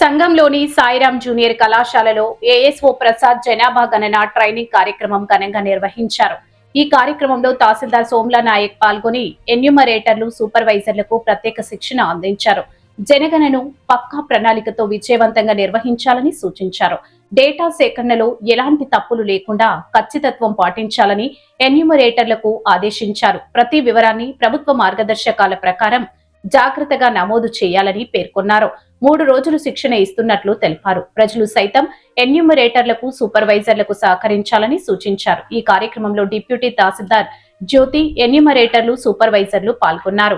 సంఘంలోని Sairam junior కళాశాలలో ASO Prasad జనాభా గణన ట్రైనింగ్ కార్యక్రమం ఘనంగా నిర్వహించారు. ఈ కార్యక్రమంలో తహసీల్దార్ సోమ్లా నాయక్ పాల్గొని ఎన్యూమరేటర్లు, సూపర్వైజర్లకు ప్రత్యేక శిక్షణ అందించారు. జనగణను పక్కా ప్రణాళికతో విజయవంతంగా నిర్వహించాలని సూచించారు. డేటా సేకరణలో ఎలాంటి తప్పులు లేకుండా ఖచ్చితత్వం పాటించాలని ఎన్యూమరేటర్లకు ఆదేశించారు. ప్రతి వివరాన్ని ప్రభుత్వ మార్గదర్శకాల ప్రకారం జాగ్రత్తగా నమోదు చేయాలని పేర్కొన్నారు. 3 రోజులు శిక్షణ ఇస్తున్నట్లు తెలిపారు. ప్రజలు సైతం ఎన్యూమరేటర్లకు, సూపర్వైజర్లకు సహకరించాలని సూచించారు. ఈ కార్యక్రమంలో డిప్యూటీ తహసీల్దార్ జ్యోతి, ఎన్యూమరేటర్లు, సూపర్వైజర్లు పాల్గొన్నారు.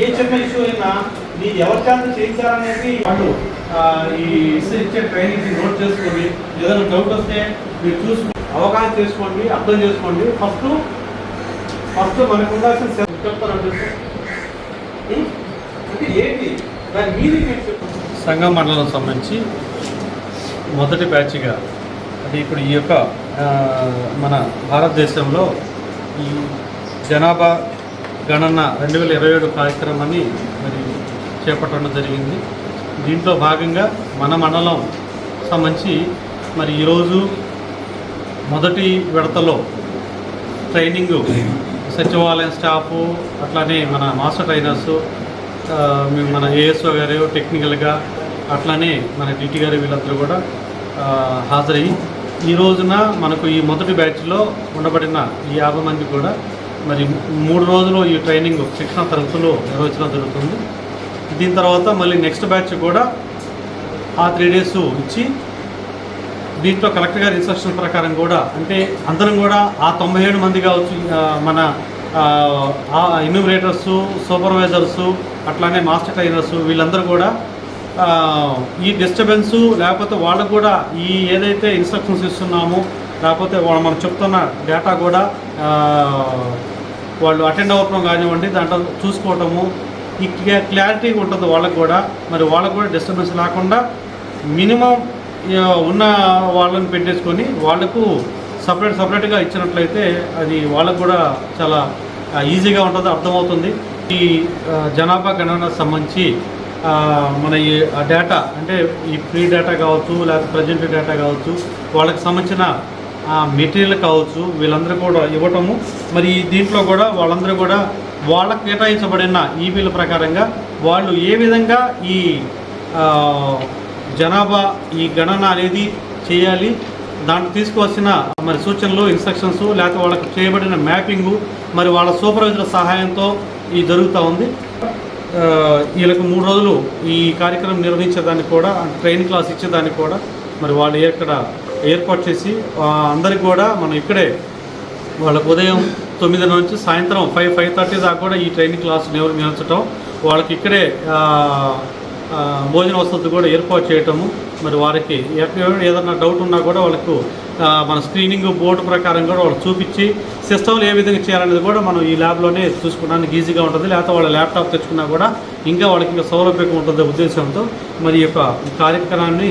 ఏ చిన్న ఇష్యూ అయినా మీరు ఎవరి చేత చేయించాలనేది వాళ్ళు ఈ ఇచ్చే ట్రైనింగ్ నోట్ చేసుకొని ఏదైనా డౌట్ వస్తే మీరు చూసుకుని అవగాహన చేసుకోండి, అర్థం చేసుకోండి. ఫస్ట్ మనకు ఉండాల్సిన చెప్తారంటే ఏంటి దాని మీది సంఘం మండలం సంబంధించి మొదటి బ్యాచ్గా అంటే ఇప్పుడు ఈ యొక్క మన భారతదేశంలో ఈ జనాభా గణన 2027 కార్యక్రమాన్ని మరి చేపట్టడం జరిగింది. దీంట్లో భాగంగా మన మండలం సంబంధించి మరి ఈరోజు మొదటి విడతలో ట్రైనింగు సచివాలయం స్టాఫు, అట్లానే మన మాస్టర్ ట్రైనర్సు, మన ఏఎస్ఓ గారు టెక్నికల్గా, అట్లానే మన డిటి గారు వీళ్ళందరూ కూడా హాజరయ్యి ఈ రోజున మనకు ఈ మొదటి బ్యాచ్లో ఉండబడిన ఈ 50 మంది కూడా మరి 3 రోజులు ఈ ట్రైనింగ్ శిక్షణ తరగతులు నిర్వహించడం జరుగుతుంది. దీని తర్వాత మళ్ళీ నెక్స్ట్ బ్యాచ్ కూడా ఆ 3 డేస్ ఇచ్చి దీంట్లో కలెక్టర్ గారి ఇన్స్ట్రక్షన్ ప్రకారం కూడా అంటే అందరం కూడా ఆ 97 మంది కావచ్చు, మన ఎన్యూమరేటర్సు, సూపర్వైజర్సు, అట్లానే మాస్టర్ ట్రైనర్సు వీళ్ళందరూ కూడా ఈ డిస్టర్బెన్సు లేకపోతే వాళ్ళకు కూడా ఈ ఏదైతే ఇన్స్ట్రక్షన్స్ ఇస్తున్నామో లేకపోతే మనం చెప్తున్న డేటా కూడా వాళ్ళు అటెండ్ అవ్వటం కానివ్వండి, దాంట్లో చూసుకోవటము ఈ క్లారిటీ ఉంటుంది వాళ్ళకు కూడా. మరి వాళ్ళకు కూడా డిస్టర్బెన్స్ లేకుండా మినిమం ఉన్న వాళ్ళని పెట్టేసుకొని వాళ్లకు సపరేట్గా ఇచ్చినట్లయితే అది వాళ్ళకు కూడా చాలా ఈజీగా ఉంటుంది, అర్థమవుతుంది. ఈ జనాభా గణనకు సంబంధించి మన ఈ డేటా అంటే ఈ ప్రీ డేటా కావచ్చు లేకపోతే ప్రజెంట్ డేటా కావచ్చు, వాళ్ళకి సంబంధించిన మెటీరియల్ కావచ్చు, వీళ్ళందరూ కూడా ఇవ్వటము. మరి దీంట్లో కూడా వాళ్ళందరూ కూడా వాళ్ళకు కేటాయించబడిన ఈబీల ప్రకారంగా వాళ్ళు ఏ విధంగా ఈ జనాభా ఈ గణన అనేది చేయాలి, దాంట్లో తీసుకోవాల్సిన మరి సూచనలు, ఇన్స్ట్రక్షన్స్, లేకపోతే వాళ్ళకి చేయబడిన మ్యాపింగు మరి వాళ్ళ సూపర్వైజర్ సహాయంతో ఇది జరుగుతూ ఉంది. వీళ్ళకి 3 రోజులు ఈ కార్యక్రమం నిర్వహించేదానికి కూడా ట్రైనింగ్ క్లాస్ ఇచ్చేదానికి కూడా మరి వాళ్ళు ఇక్కడ ఏర్పాటు చేసి అందరికి కూడా మనం ఇక్కడే వాళ్ళకు ఉదయం 9 నుంచి సాయంత్రం 5:30 దాకా కూడా ఈ ట్రైనింగ్ క్లాస్ నిర్వహించటం, వాళ్ళకి ఇక్కడే భోజన వసతి కూడా ఏర్పాటు చేయటము. మరి వారికి ఏదైనా డౌట్ ఉన్నా కూడా వాళ్ళకు మన స్క్రీనింగ్ బోర్డు ప్రకారం కూడా వాళ్ళు చూపించి సిస్టంలు ఏ విధంగా చేయాలనేది కూడా మనం ఈ ల్యాబ్లోనే చూసుకోవడానికి ఈజీగా ఉంటుంది. లేకపోతే వాళ్ళ ల్యాప్టాప్ తెచ్చుకున్నా కూడా ఇంకా వాళ్ళకి ఇంకా సౌలభ్యంగా ఉంటుంది ఉద్దేశంతో మరి ఈ యొక్క కార్యక్రమాన్ని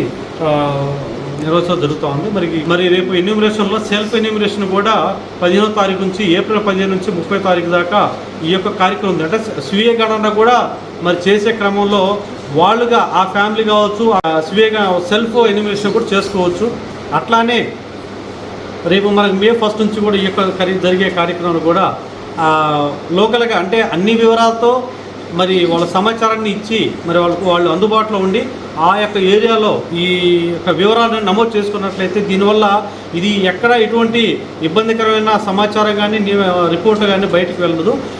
నిర్వహించడం జరుగుతూ ఉంది. మరి రేపు ఎన్యూమరేషన్లో సెల్ఫ్ ఎన్యూమరేషన్ కూడా 15వ తారీఖు నుంచి ఏప్రిల్ 15 నుంచి 30 తారీఖు దాకా ఈ యొక్క కార్యక్రమం ఉంది. అంటే స్వీయ గణన కూడా మరి చేసే క్రమంలో వాళ్ళుగా ఆ ఫ్యామిలీ కావచ్చు స్వీయ సెల్ఫ్ ఎన్యూమరేషన్ కూడా చేసుకోవచ్చు. అట్లానే రేపు మనకు May 1 నుంచి కూడా ఈ యొక్క జరిగే కార్యక్రమాలు కూడా లోకల్గా అంటే అన్ని వివరాలతో మరి వాళ్ళ సమాచారాన్ని ఇచ్చి మరి వాళ్ళు అందుబాటులో ఉండి ఆ యొక్క ఏరియాలో ఈ యొక్క వివరాలను నమోదు చేసుకున్నట్లయితే దీనివల్ల ఇది ఎక్కడ ఎటువంటి ఇబ్బందికరమైన సమాచారం కానీ రిపోర్ట్లు కానీ బయటకు వెళ్ళదు.